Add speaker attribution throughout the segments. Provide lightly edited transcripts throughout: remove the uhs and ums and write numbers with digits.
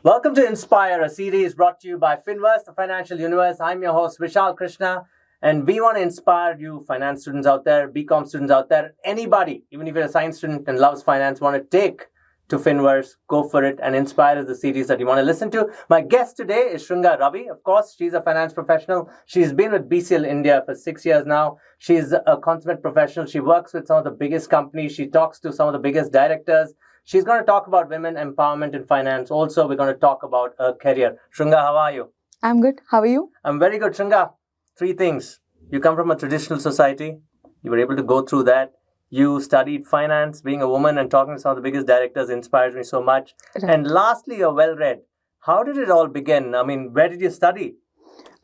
Speaker 1: Welcome to Inspire, a series brought to you by Finverse, the financial universe. I'm your host, Vishal Krishna, and we want to inspire you finance students out there, BCom students out there, anybody, even if you're a science student and loves finance, want to take to Finverse, go for it, and Inspire is the series that you want to listen to. My guest today is Shrunga R. Of course, she's a finance professional. She's been with BCL India for 6 years now. She's a consummate professional. She works with some of the biggest companies. She talks to some of the biggest directors. She's going to talk about women empowerment in finance. Also, we're going to talk about her career. Shrunga, how are you?
Speaker 2: I'm good. How are you?
Speaker 1: I'm very good. Shrunga, 3 things. You come from a traditional society. You were able to go through that. You studied finance. Being a woman and talking to some of the biggest directors inspires me so much. Right. And lastly, you're well-read. How did it all begin? I mean, where did you study?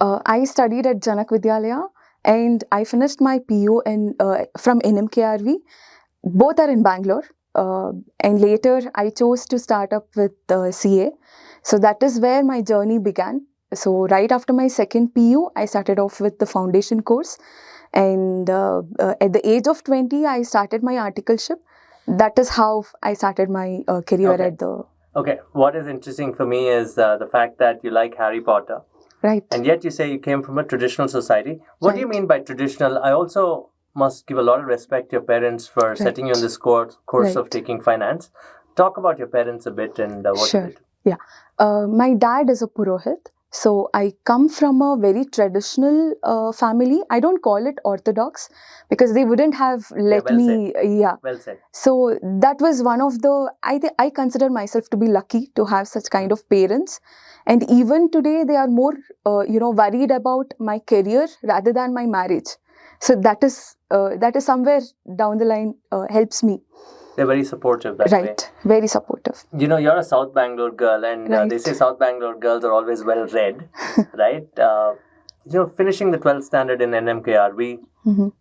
Speaker 2: I studied at Janak Vidyalaya and I finished my PU from NMKRV. Both are in Bangalore. And later I chose to start up with CA. So that is where my journey began. So right after my second PU, I started off with the foundation course. And at the age of 20, I started my articleship. That is how I started my career at the...
Speaker 1: Okay, what is interesting for me is the fact that you like Harry Potter.
Speaker 2: Right.
Speaker 1: And yet you say you came from a traditional society. What do you mean by traditional? I also must give a lot of respect to your parents for setting you on this course of taking finance. Talk about your parents a bit and what you did.
Speaker 2: Yeah. My dad is a Purohit. So I come from a very traditional family. I don't call it orthodox because they wouldn't have let me. Yeah.
Speaker 1: Well said.
Speaker 2: So that was one of the, I consider myself to be lucky to have such kind of parents. And even today they are more, worried about my career rather than my marriage. So that is somewhere down the line helps me.
Speaker 1: They're very supportive that way.
Speaker 2: Right, very supportive.
Speaker 1: You know, you're a South Bangalore girl and they say South Bangalore girls are always well-read, right? Finishing the 12th standard in NMKRV,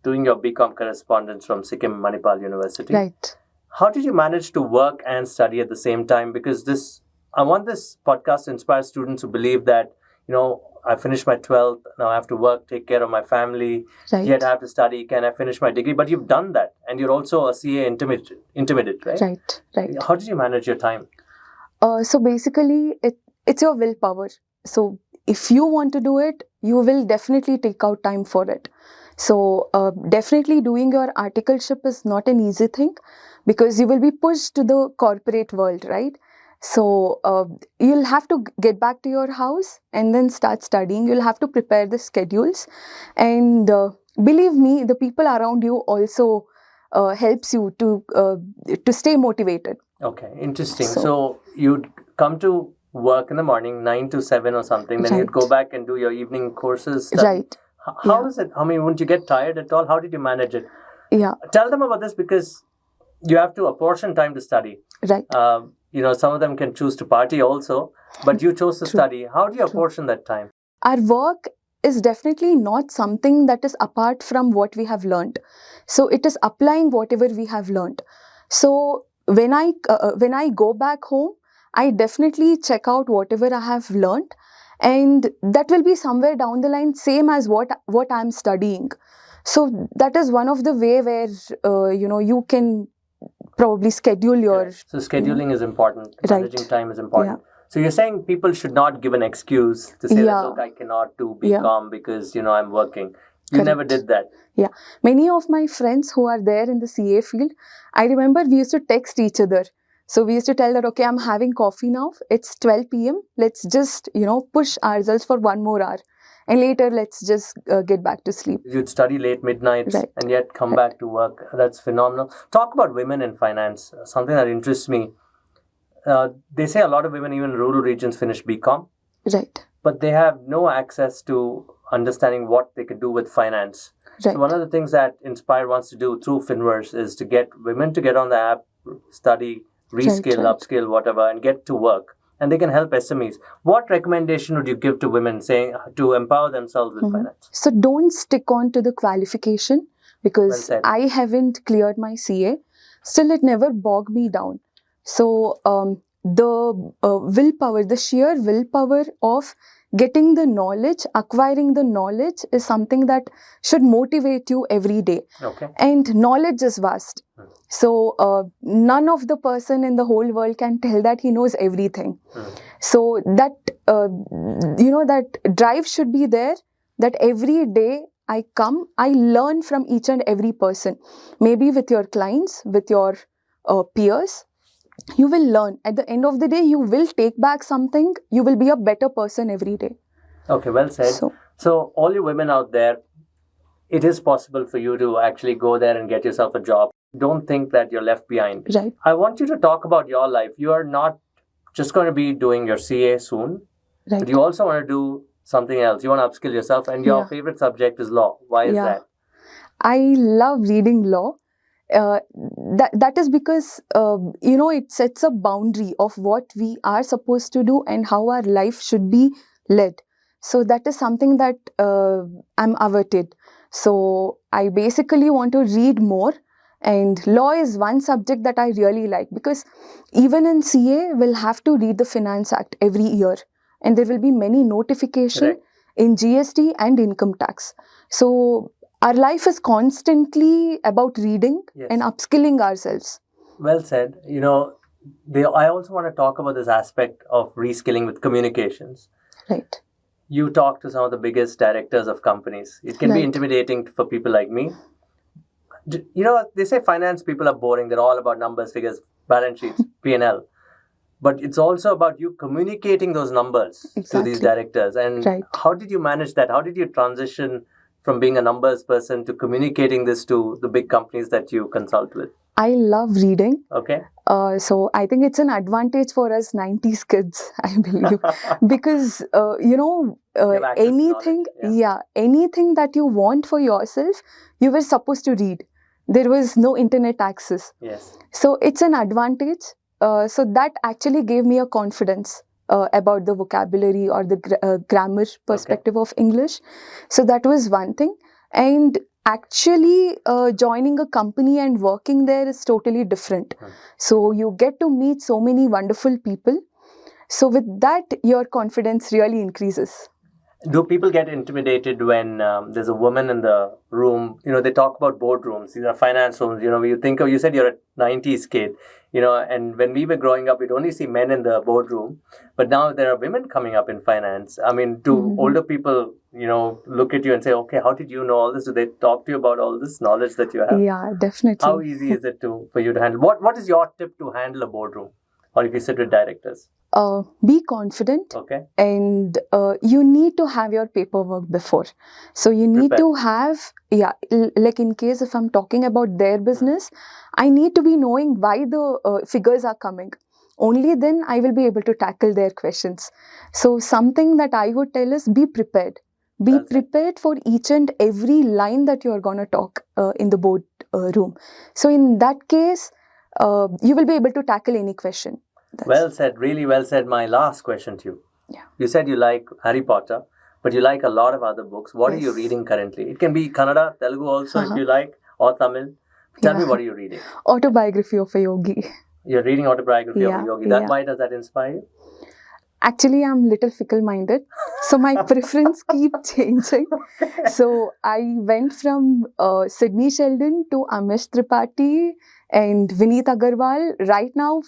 Speaker 1: doing your BCom correspondence from Sikkim Manipal University.
Speaker 2: Right.
Speaker 1: How did you manage to work and study at the same time? Because I want this podcast to inspire students who believe that, I finished my 12th, now I have to work, take care of my family, yet I have to study, can I finish my degree? But you've done that, and you're also a CA intermediate, right?
Speaker 2: Right.
Speaker 1: How did you manage your time?
Speaker 2: So basically, it's your willpower. So if you want to do it, you will definitely take out time for it. So definitely doing your articleship is not an easy thing because you will be pushed to the corporate world, right? So you'll have to get back to your house and then start studying. You'll have to prepare the schedules. And believe me, the people around you also helps you to stay motivated.
Speaker 1: Okay, interesting. So you'd come to work in the morning, 9 to 7 or something. Then you'd go back and do your evening courses.
Speaker 2: Right.
Speaker 1: How is it? I mean, wouldn't you get tired at all? How did you manage it?
Speaker 2: Yeah.
Speaker 1: Tell them about this because you have to apportion time to study.
Speaker 2: Right.
Speaker 1: Some of them can choose to party also, but you chose to study. How do you apportion that time?
Speaker 2: Our work is definitely not something that is apart from what we have learned. So it is applying whatever we have learned. So when I go back home, I definitely check out whatever I have learned, and that will be somewhere down the line same as what I'm studying. So that is one of the way where you can probably schedule your...
Speaker 1: So scheduling is important. Managing time is important. Yeah. So you're saying people should not give an excuse to say that, look, I cannot do BCom because, I'm working. You never did that.
Speaker 2: Yeah. Many of my friends who are there in the CA field, I remember we used to text each other. So we used to tell that, okay, I'm having coffee now. It's 12 p.m. Let's just, push ourselves for 1 more hour. And later, let's just get back to sleep.
Speaker 1: You'd study late midnights and yet come back to work. That's phenomenal. Talk about women in finance, something that interests me. They say a lot of women, even in rural regions, finish BCom.
Speaker 2: Right.
Speaker 1: But they have no access to understanding what they could do with finance. Right. So one of the things that Inspire wants to do through Finverse is to get women to get on the app, study, reskill, upskill, whatever, and get to work. And they can help SMEs. What recommendation would you give to women saying to empower themselves with finance?
Speaker 2: So don't stick on to the qualification because I haven't cleared my CA. Still, it never bogged me down. So the willpower, the sheer willpower of getting the knowledge, acquiring the knowledge is something that should motivate you every day.
Speaker 1: Okay.
Speaker 2: And knowledge is vast. So none of the person in the whole world can tell that he knows everything. So that, that drive should be there, that every day I learn from each and every person. Maybe with your clients, with your peers, you will learn. At the end of the day, you will take back something. You will be a better person every day.
Speaker 1: Okay, well said. So all you women out there, it is possible for you to actually go there and get yourself a job. Don't think that you're left behind.
Speaker 2: Right.
Speaker 1: I want you to talk about your life. You are not just going to be doing your CA soon,
Speaker 2: right.
Speaker 1: but you also want to do something else. You want to upskill yourself, and your favorite subject is law. Why is that?
Speaker 2: I love reading law. That is because it sets a boundary of what we are supposed to do and how our life should be led. So that is something that I'm averted. So I basically want to read more, and law is one subject that I really like, because even in CA we'll have to read the Finance Act every year, and there will be many notifications in GST and income tax. So our life is constantly about reading and upskilling ourselves.
Speaker 1: Well said. I also want to talk about this aspect of reskilling with communications.
Speaker 2: Right.
Speaker 1: You talk to some of the biggest directors of companies. It can be intimidating for people like me. They say finance people are boring. They're all about numbers, figures, balance sheets, P&L. But it's also about you communicating those numbers to these directors. And how did you manage that? How did you transition from being a numbers person to communicating this to the big companies that you consult with?
Speaker 2: I love reading.
Speaker 1: Okay.
Speaker 2: So I think it's an advantage for us 90s kids, I believe. Because, anything, anything that you want for yourself, you were supposed to read. There was no internet access.
Speaker 1: Yes.
Speaker 2: So it's an advantage. So that actually gave me a confidence about the vocabulary or the grammar perspective of English. So that was one thing. And actually joining a company and working there is totally different. So you get to meet so many wonderful people. So with that, your confidence really increases.
Speaker 1: Do people get intimidated when there's a woman in the room? They talk about boardrooms, these are finance rooms. You said you're a 90s kid, and when we were growing up, we'd only see men in the boardroom. But now there are women coming up in finance. I mean, do older people, look at you and say, okay, how did you know all this? Do they talk to you about all this knowledge that you have?
Speaker 2: Yeah, definitely.
Speaker 1: How easy is it for you to handle? What is your tip to handle a boardroom? Or if you sit with directors?
Speaker 2: Be confident.
Speaker 1: Okay.
Speaker 2: And you need to have your paperwork before. So you need to have, like in case if I'm talking about their business, I need to be knowing why the figures are coming. Only then I will be able to tackle their questions. So something that I would tell is be prepared. Be prepared for each and every line that you are going to talk in the board room. So in that case, you will be able to tackle any question.
Speaker 1: Well said, really well said. My last question to you.
Speaker 2: Yeah.
Speaker 1: You said you like Harry Potter, but you like a lot of other books. What are you reading currently? It can be Kannada, Telugu also if you like, or Tamil. Tell me, what are you reading?
Speaker 2: Autobiography of a Yogi.
Speaker 1: You're reading Autobiography of a Yogi. Why does that inspire you?
Speaker 2: Actually, I'm a little fickle-minded. So my preference keeps changing. So I went from Sydney Sheldon to Amish Tripathi and Vineet Agarwal. Right now,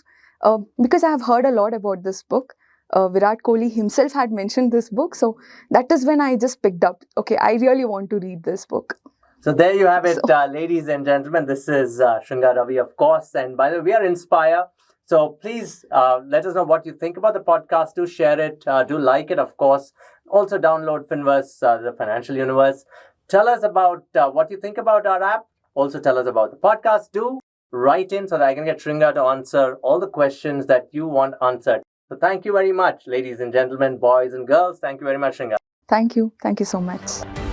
Speaker 2: because I have heard a lot about this book, Virat Kohli himself had mentioned this book. So that is when I just picked up, okay, I really want to read this book.
Speaker 1: So there you have it, ladies and gentlemen. This is Shrunga Ravi, of course. And by the way, we are Inspire. So please let us know what you think about the podcast. Do share it. Do like it, of course. Also download Finverse, the financial universe. Tell us about what you think about our app. Also tell us about the podcast. Do write in so that I can get Shrunga to answer all the questions that you want answered. So thank you very much, ladies and gentlemen, boys and girls. Thank you very much, Shrunga.
Speaker 2: Thank you. Thank you so much.